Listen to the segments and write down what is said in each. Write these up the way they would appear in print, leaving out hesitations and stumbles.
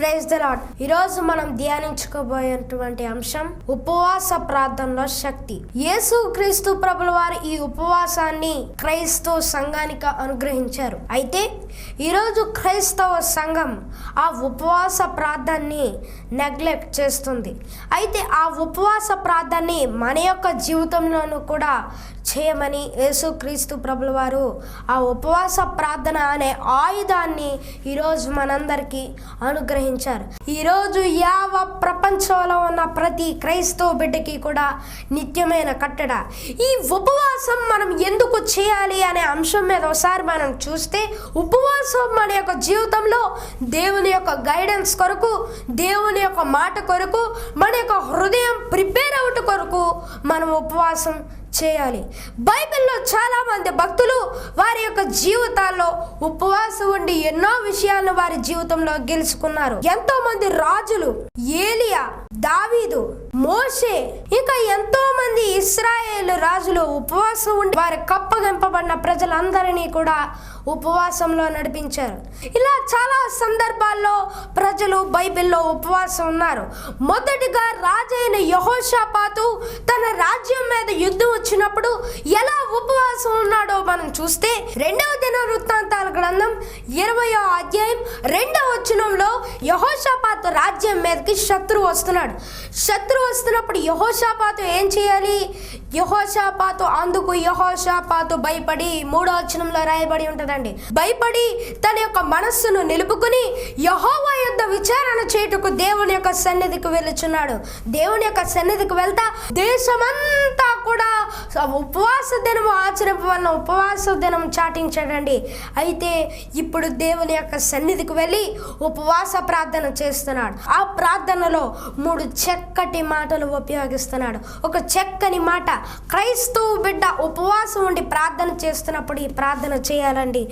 Praise the lord. ఈరోజు మనం ధ్యానించుకోబోయేటువంటి అంశం ఉపవాస ప్రార్థనలో శక్తి. యేసుక్రీస్తు ప్రభుల వారు ఈ ఉపవాసాన్ని క్రైస్తవ సంఘానికి అనుగ్రహించారు. అయితే ఈరోజు క్రైస్తవ సంఘం ఆ ఉపవాస ప్రార్థనని నెగ్లెక్ట్ చేస్తుంది. అయితే ఆ ఉపవాస ప్రార్థనని మన యొక్క జీవితంలోనూ కూడా చేయమని యేసుక్రీస్తు ప్రభుల వారు ఆ ఉపవాస ప్రార్థన అనే ఆయుధాన్ని ఈరోజు మనందరికీ అనుగ్రహించారు. ఈరోజు యావ ప్రపంచంలో ఉన్న ప్రతి క్రైస్తవ బిడ్డకి కూడా నిత్యమైన కట్టడ. ఈ ఉపవాసం మనం ఎందుకు చేయాలి అనే అంశం మీద ఒకసారి మనం చూస్తే, ఉపవాసం మన యొక్క జీవితంలో దేవుని యొక్క గైడెన్స్ కొరకు, దేవుని యొక్క మాట కొరకు, మన యొక్క హృదయం ప్రిపేర్ అవుట్ కొరకు మనం ఉపవాసం చేయాలి. బైబిల్లో చాలా మంది భక్తులు వారి యొక్క జీవితాల్లో ఉపవాసం ఉండి ఎన్నో విషయాలను వారి జీవితంలో గెలుచుకున్నారు. ఎంతో మంది రాజులు, ఏలియా, దావీదు, మోషే, ఇంకా ఎంతో మంది ఇశ్రాయేలు రాజులు ఉపవాసం ఉండి వారి కప్పగింపబడిన ప్రజలందరినీ కూడా ఉపవాసంలో నడిపించారు. ఇలా చాలా సందర్భాల్లో ప్రజలు బైబిల్లో ఉపవాసం ఉన్నారు. మొదటిగా రాజైన యెహోషాపాతు తన రాజ్యం మీద యుద్ధం వచ్చినప్పుడు ఎలా ఉపవాసం ఉన్నాడో మనం చూస్తే, 2వ దినవృత్తాంతాల గ్రంథం 20వ అధ్యాయం 2వ వచనంలో యెహోషాపాతు రాజ్యం మీదకి శత్రువు వస్తున్నాడు. శత్రువు వస్తున్నప్పుడు యెహోషాపాతు ఏం చేయాలి? అందుకు యెహోషాపాతు భయపడి, 3వ వచనంలో రాయబడి ఉంటదండి, భయపడి తన యొక్క మనస్సును నిలుపుకుని యెహోవా యొద్ద విచారణ చేయుటకు దేవుని యొక్క సన్నిధికి వెళ్ళుచున్నాడు. దేవుని యొక్క సన్నిధికి వెళ్తా దేశమంతా కూడా ఉపవాస దినం ఆచరింపవలన ఉపవాస దినం చాటించాడండి. అయితే ఇప్పుడు దేవుని యొక్క సన్నిధికి వెళ్ళి ఉపవాస ప్రార్థన చేస్తున్నాడు. ఆ ప్రార్థనలో 3 చక్కటి మాటలు ఉపయోగిస్తున్నాడు. ఒక చక్కని మాట, క్రైస్తవ బిడ్డ ఉపవాసం ఉండి ప్రార్థన చేస్తున్నప్పుడు ఈ ప్రార్థన చేయాలండి.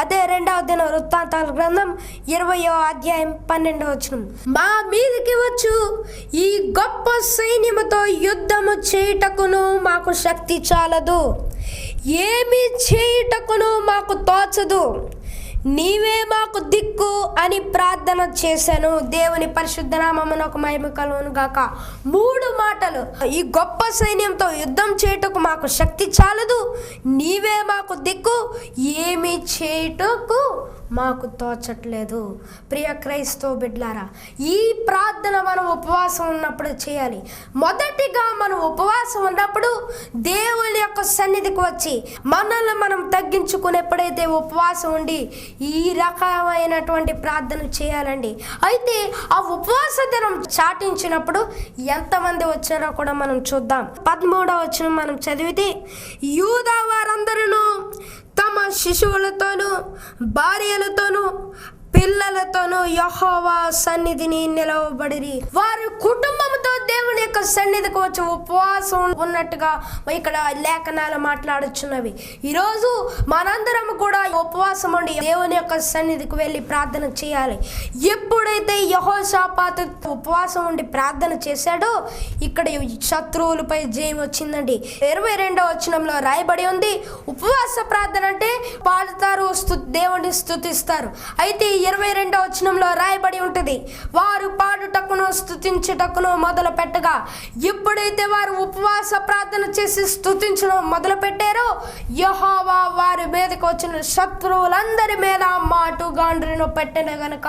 అదే 2వ దినవృత్తాంతాల గ్రంథం 20వ అధ్యాయం 12వ వచనం, మా మీదికి వచ్చు ఈ గొప్ప సైన్యముతో యుద్ధము చేయుటకును మాకు శక్తి చాలదు, ఏమి చేయుటకును మాకు తోచదు, నీవే మాకు దిక్కు అని ప్రార్థన చేశాను. దేవుని పరిశుద్ధ నామమునకు మహిమ కలుగును గాక. 3 మాటలు. ఈ గొప్ప సైన్యంతో యుద్ధం చేయుటకు మాకు శక్తి చాలదు, నీవే మాకు దిక్కు, ఏమి చేయుటకు మాకు తోచట్లేదు. ప్రియ క్రైస్తవ బిడ్డలారా, ఈ ప్రార్థన మనం ఉపవాసం ఉన్నప్పుడు చేయాలి. మొదటిగా మనం ఉపవాసం ఉన్నప్పుడు దేవుని యొక్క సన్నిధికి వచ్చి మనల్ని మనం తగ్గించుకుని ఎప్పుడైతే ఉపవాసం ఉండి ఈ రకమైనటువంటి ప్రార్థన చేయాలండి. అయితే ఆ ఉపవాస దినం చాటించినప్పుడు ఎంతమంది వచ్చారో కూడా మనం చూద్దాం. 13వ వచనం మనం చదివితే, యూదా వారందరూ తమ శిశువులతోనూ భార్యలతోనూ పిల్లలతోనూ యెహోవా సన్నిధిని నిలవబడిరి. వారి కుటుంబంతో దేవుని యొక్క సన్నిధికి వచ్చి ఉపవాసం ఉన్నట్టుగా ఇక్కడ లేఖనాలు మాట్లాడుచున్నవి. ఈరోజు మనందరం కూడా ఉపవాసం ఉండి దేవుని యొక్క సన్నిధికి వెళ్ళి ప్రార్థన చేయాలి. ఎప్పుడైతే యెహోషాపాతు ఉపవాసం ఉండి ప్రార్థన చేశాడో ఇక్కడ శత్రువులపై జయం వచ్చిందండి. 22వ వచనంలో రాయబడి ఉంది, ఉపవాస ప్రార్థన అంటే పాడుతారు, దేవుని స్తుతిస్తారు. అయితే 22వ వచనంలో రాయబడి ఉంటుంది, వారు పాడుటకును స్తుతించుటకును మొదలు పెట్టగా, ఎప్పుడైతే వారు ఉపవాస ప్రార్థన చేసి స్తుతించడం మొదలు పెట్టారో యెహోవా వారి మీదకి వచ్చిన శత్రువులందరి మీద మాటుగాండ్రును పెట్టిన గనుక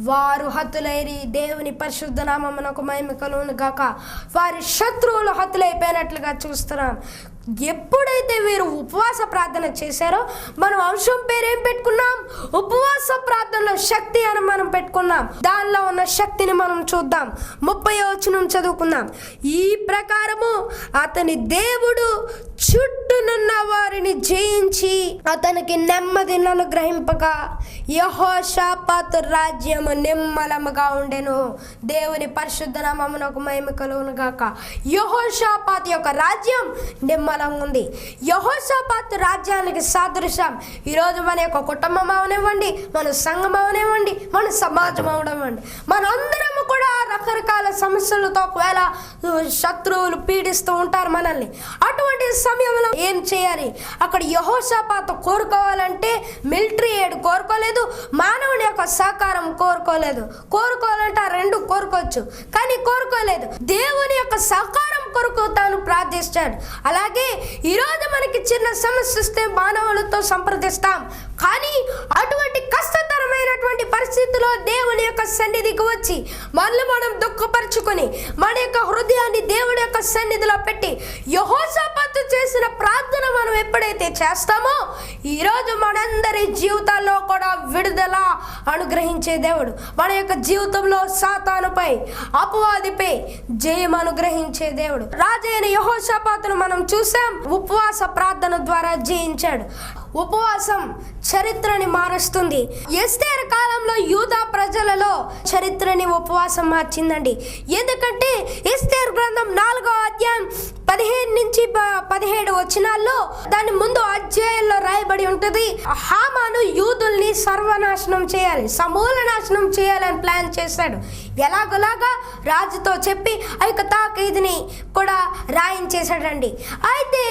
వారు హతులైరి. దేవుని పరిశుద్ధ నామమునకు మహిమ కలుగును గాక. వారి శత్రువులు హతులైపోయినట్లుగా చూస్తున్నాం. ఎప్పుడైతే వీరు ఉపవాస ప్రార్థన చేశారో మనం అంశం పేరు ఏం పెట్టుకున్నాం? ఉపవాస ప్రార్థనలో శక్తి అని మనం పెట్టుకున్నాం. దానిలో ఉన్న శక్తిని మనం చూద్దాం. 30వ వచనం చదువుకుందాం. ఈ ప్రకారము అతని దేవుడు చుట్టూనున్న వారిని జయించి అతనికి నెమ్మదిని అనుగ్రహింపగా యెహోషాపాతు రాజ్యము నిమ్మలముగా ఉండెను. దేవుని పరిశుద్ధ నామమునకు మహిమ కలుగును గాక. యెహోషాపాతు యొక్క రాజ్యం నిమ్మలంగా ఉంది. యెహోషాపాతు రాజ్యానికి సాదృశ్యం ఈరోజు మన యొక్క కుటుంబం అవనివ్వండి, మన సంఘం అవనివ్వండి, మన సమాజం అవనివ్వండి, మనందరము కూడా రకరకాల సమస్యలతో ఒకవేళ శత్రువులు పీడిస్తూ ఉంటారు మనల్ని. అటువంటి సమయంలో ఏం చేయాలి? అక్కడ యెహోషాపాతు కోరుకోవాలంటే మిలిటరీ ఎయిడ్ కోరుకోలేదు, మానవుని యొక్క సహకారం కోరుకోలేదు. కోరుకోవాలంటే ఆ రెండు కోరుకోవచ్చు, కానీ కోరుకోలేదు. దేవుని యొక్క సహకారం కొరకు తాను ప్రార్థిస్తాడు. అలాగే ఈరోజు మనకి చిన్న సమస్య వస్తే మానవులతో సంప్రదిస్తాం, కానీ అటువంటి కష్టతరమైనటువంటి పరిస్థితిలో దేవుని యొక్క సన్నిధికి వచ్చి మనల్ని మనం దుఃఖపరుచుకొని మన యొక్క హృదయాన్ని దేవుని యొక్క సన్నిధిలో పెట్టి యెహోషాపాతు చేసిన ప్రార్థన మనం ఎప్పుడైతే చేస్తామో ఈరోజు మనందరి జీవితాల్లో కూడా విడుదల అనుగ్రహించే దేవుడు, మన యొక్క జీవితంలో సాతానుపై అపవాదిపై జయం అనుగ్రహించే దేవుడు. రాజైన యెహోషాపాతును మనం చూసాం, ఉపవాస ప్రార్థన ద్వారా జయించాడు. ఉపవాసం చరిత్రని మారుస్తుంది. ఎస్తేరు కాలంలో యూదా ప్రజలలో చరిత్రని ఉపవాసం మార్చిందండి. ఎందుకంటే ఎస్తేరు గ్రంథం 4వ అధ్యాయం 15 నుంచి 17 వచనాల్లో దాని ముందు అధ్యాయంలో రాయబడి ఉంటుంది, హామాను యూదుల్ని సర్వనాశనం చేయాలి, సమూల నాశనం చేయాలని ప్లాన్ చేశాడు. ఎలాగోలాగా రాజుతో చెప్పి ఆ యొక్క తాకీదుని కూడా రాయించేశాడండి. అయితే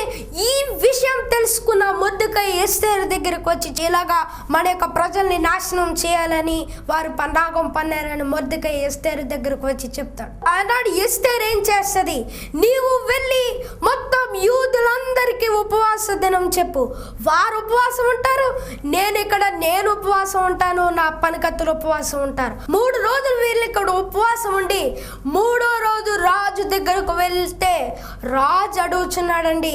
ఈ విషయం తెలుసుకున్న మొర్దెకై ఎస్తేరు దగ్గరకు వచ్చి ఇలాగా మన యొక్క ప్రజల్ని నాశనం చేయాలని వారు పన్నాగం పన్నారని మొర్దెకై ఎస్తేరు దగ్గరకు వచ్చి చెప్తాడు. ఆనాడు ఎస్తేరు ఏం చేస్తుంది? నీవు వెళ్ళి మొత్తం యూదులందరికీ ఉపవాస దినం చెప్పు. వారు ఉపవాసం ఉంటారు, నేను ఉపవాసం ఉంటాను, నా పనికత్తులు ఉపవాసం ఉంటారు. 3 రోజులు వీళ్ళు ఇక్కడ ఉపవాసం ఉండి 3వ రోజు రాజు దగ్గరకు వెళ్తే రాజు అడుగుచున్నాడండి,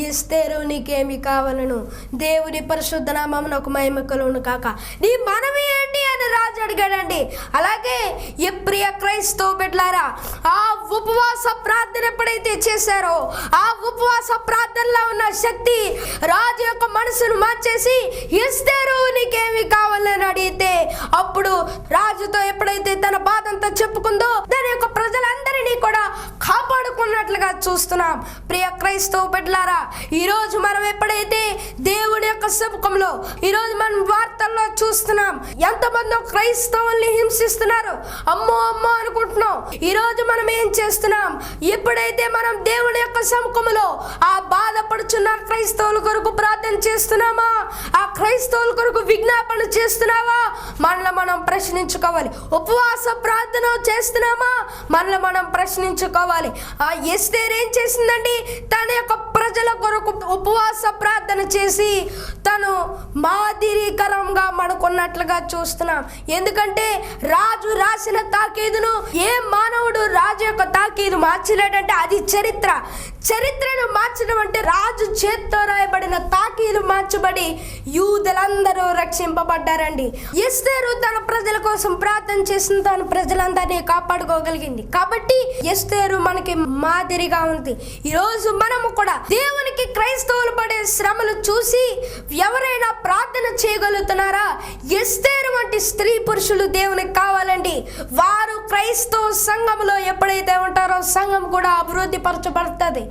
ఎస్తేరు నీకేమి కావాలను? దేవుని పరిశుద్ధ నామమునకు మహిమ కలుగును కాక, నీ మనవి ఏంటి అని రాజు అడిగాడండి. అలాగే ప్రియ క్రైస్తవ బిడ్డలారా, ఆ ఉపవాస ప్రార్థన ఎప్పుడైతే చేశారో ఆ ఉపవాస ప్రార్థనలో ఉన్న శక్తి రాజు యొక్క మనసును మార్చేసి ఎస్తేరు నీకేమి కావాలని అడిగితే అప్పుడు రాజుతో ఎప్పుడైతే తన బాధంతా చెప్పుకుందో దాని యొక్క ప్రజలందరినీ కూడా కాపాడుకున్నట్లుగా చూస్తున్నాం. ప్రియ క్రైస్తవ బిడ్డలారా, ఈరోజు మనం ఎప్పుడైతే దేవుడి యొక్క సముఖంలో ఈరోజు మనం వార్తల్లో చూస్తున్నాం ఎంతమంది క్రైస్తవుల్ని హింసిస్తున్నారు, అమ్మో అమ్మో అనుకుంటున్నాం. ఈరోజు మనం ఏం చేస్తున్నాం? ఎప్పుడైతే మనం దేవుడి యొక్క సముఖంలో ఆ బాధపడుచున్న క్రైస్తవుల కొరకు ప్రార్థన చేస్తున్నామా? ఆ క్రైస్తవుల కొరకు విజ్ఞాపన చేస్తున్నావా? మనల్ని మనం ప్రశ్నించుకోవాలి. ఉపవాస ప్రార్థన చేస్తున్నామా? మనల్ని మనం ప్రశ్నించుకోవాలి. ఆ ఎస్తేరు ఏం చేసిందండి? తన యొక్క ప్రజల కొరకు ఉపవాస ప్రార్థన చేసి తను మాదిరికరంగా మనకున్నట్లుగా చూస్తున్నాం. ఎందుకంటే రాజు రాసిన తాకీదును ఏ మానవుడు రాజు యొక్క తాకీదు మార్చలేడంటే అది చరిత్రను మార్చడం అంటే రాజు చేత్తో రాయబడిన తాకీదు మార్చబడి యూదులందరూ రక్షింపబడ్డారండి. ఎస్తేరు తన ప్రజల కోసం ప్రార్థన చేసిన తన ప్రజలందరినీ కాపాడుకోగలిగింది. కాబట్టి ఎస్తేరు మనకి మాదిరిగా ఉంది. ఈరోజు మనము కూడా దేవునికి క్రైస్తవులు పడే శ్రమలు చూసి ఎవరైనా ప్రార్థన చేయగలుగుతున్నారా? ఎస్తేరు వంటి స్త్రీ పురుషులు దేవునికి కావాలండి. వారు క్రైస్తవ సంఘంలో ఎప్పుడైతే ఉంటారో సంఘం కూడా అభివృద్ధి పరచబడుతుంది.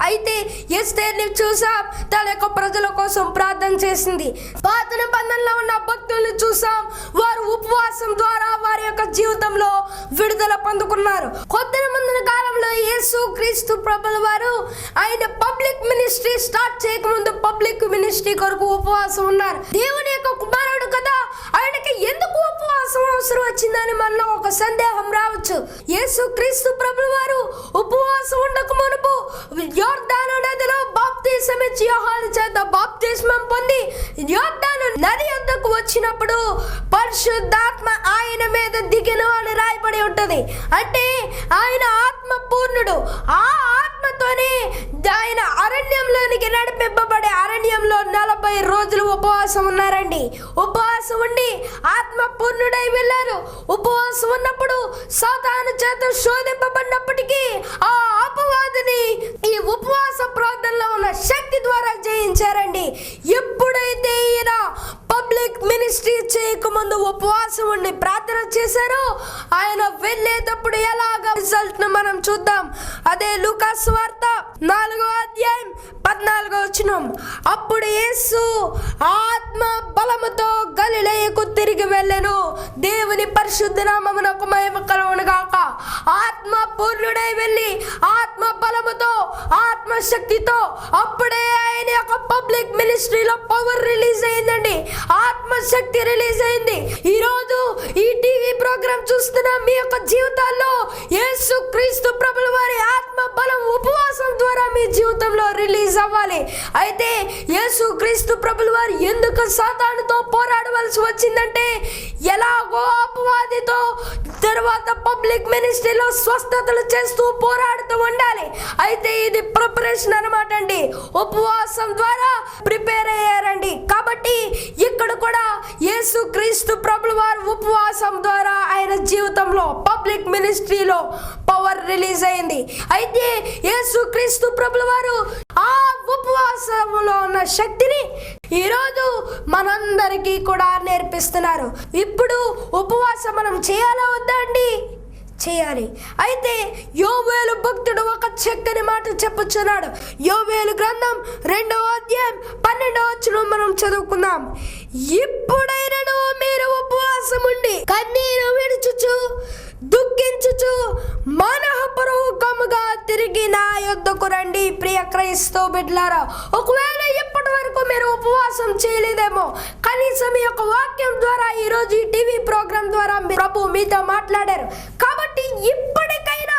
అయితే ఎస్తేరుని చూసాం, తన యొక్క ప్రజల కోసం ప్రార్థన చేసింది. పాత నిబంధనలో ఉన్న భక్తులను చూసాం, వారు ఉపవాసం ద్వారా వారి యొక్క జీవితంలో విడుదల పొందుకున్నారు. కొత్త నిబంధన కాలంలో యేసు క్రీస్తు ప్రభుల వారు ఆయన పబ్లిక్ మినిస్ట్రీ స్టార్ట్ చేయకముందు పబ్లిక్ మినిస్ట్రీ కొరకు ఉపవాసం ఉన్నారు. దేవుని యొక్క కుమారుడు కదా, ఆయనకి ఎందుకు ఉపవాసం అవసరం వచ్చిందని మనలో ఒక సందేహం రావచ్చు. యేసు క్రీస్తు ప్రభుల వారు ఉపవాసం ఉండక మునుపు యోర్దాను నదిలో బాప్తిసం ఇచ్చి యోహాను చేత బాప్తిస్మం పొంది యోర్దాను నది వద్దకు వచ్చినప్పుడు పరిశుద్ధాత్మ ఆయన మీద దిగిన అని రాయబడి ఉంటది. అంటే ఆయన ఆత్మ పూర్ణుడు. ఆ ఆత్మతోనే ఆయన అరణ్యంలోనికి నడిపింపబడే అరణ్యంలో 40 రోజులు ఉపవాసం ఉన్నారండి. ఉపవాసం ఉండి ఆత్మ పూర్ణుడై వెళ్ళారు. ఉపవాసం ఉన్నప్పుడు సాతాను చేత శోధింపబడినప్పటికీ ఆ అపవాదిని ఈ ఉపవాస ప్రార్థనలో ఉన్న శక్తి ద్వారా జయించారండి. ఎప్పుడైతే ఈయన పబ్లిక్ మినిస్ట్రీ చేయకముందు ఉపవాసం ఉండి ప్రార్థన చేశారో ఆయన వెళ్ళేటప్పుడు ఎలాగ రిజల్ట్ ను మనం చూద్దాం. అదే లూకా సువార్త 4వ అధ్యాయం 14వ వచనం. అప్పుడు యేసు ఆత్మ బలముతో గలిలయకు తిరిగి వెళ్ళెను. దేవుని పరిశుద్ధ నామమునకు మహిమ కలుగును అనుగ్రహించును గాక. ఆత్మ పూర్ణుడై వెళ్ళి ఆత్మ బలముతో ఆత్మశక్తితో అప్పుడే ఆయన యొక్క పబ్లిక్ మినిస్ట్రీలో పవర్ రిలీజ్ అయిందండి. ఆత్మశక్తి రిలీజ్ అయింది. ఈరోజు ఈ టీవీ ప్రోగ్రామ్ చూస్తున్న మీ యొక్క జీవితాల్లో యేసు క్రీస్తు ప్రభుల వారి ఆత్మ బలం ఉపవాసం ద్వారా మీ జీవితంలో రిలీజ్ అవ్వాలి. అయితే యేసు క్రీస్తు ప్రభుల వారు ఎందుకు సాతానుతో పోరాడవలసి వచ్చిందంటే, ఎలాగో అపవాదితో తర్వాత పబ్లిక్ మినిస్ట్రీలో స్వస్థతలు చేస్తూ పోరాడుతూ ఉండాలి. అయితే ఇది ప్రిపరేషన్ అన్నమాట అండి. ఉపవాసం ద్వారా ప్రిపేర్ అయ్యారండి. కాబట్టి ఇక్కడ కూడా యేసు క్రీస్తు ప్రభుల వారు ఉపవాసం ద్వారా ఆయన జీవితంలో పబ్లిక్ మినిస్ట్రీలో పవర్ రిలీజ్ అయింది. అయితే యేసు క్రీస్తు ప్రభుల వారు ఆ ఉపవాసంలో ఉన్న శక్తిని ఈరోజు మనందరికీ కూడా నేర్పిస్తున్నారు. ఇప్పుడు ఉపవాసం మనం చేయాలా వద్దా అండి? చేయాలి. అయితే యోవేలు భక్తుడు ఒక చక్కని మాట చెప్పుచున్నాడు. యోవేలు గ్రంథం 2వ అధ్యాయం 12వ వచనం మనం చదువుకుందాం. ఇప్పుడైనను మీరు ఉపవాసం ఉండి కన్నీరు విడుచుచు దుఃఖించుచు మనఃపూర్వకముగా తిరిగి నా యొద్దకు రండి. ప్రియ క్రైస్తవ బిడ్డలారా, ఒకవేళ ఇప్పటి వరకు మీరు ఉపవాసం చేయలేదేమో, కనీసం ఈ యొక్క వాక్యం ద్వారా ఈరోజు ఈ టీవీ ప్రోగ్రాం ద్వారా ప్రభు మీతో మాట్లాడారు. కాబట్టి ఇప్పటికైనా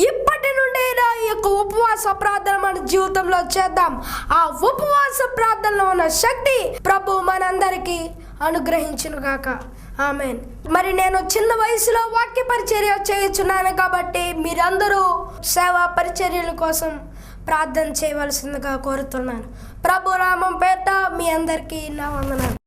ఇప్పటి నుండైనా ఈ యొక్క ఉపవాస ప్రార్థన మన జీవితంలో చేద్దాం. ఆ ఉపవాస ప్రార్థనలో ఉన్న శక్తి ప్రభు మనందరికీ అనుగ్రహించును గాక. ఆమేన్. మరి నేను చిన్న వయసులో వాక్య పరిచర్య చేయుచున్నాను కాబట్టి మీరందరూ సేవా పరిచర్యల కోసం ప్రార్థన చేయవలసిందిగా కోరుతున్నాను. ప్రభు నామం పేట మీ అందరికీ నా వందనాలు.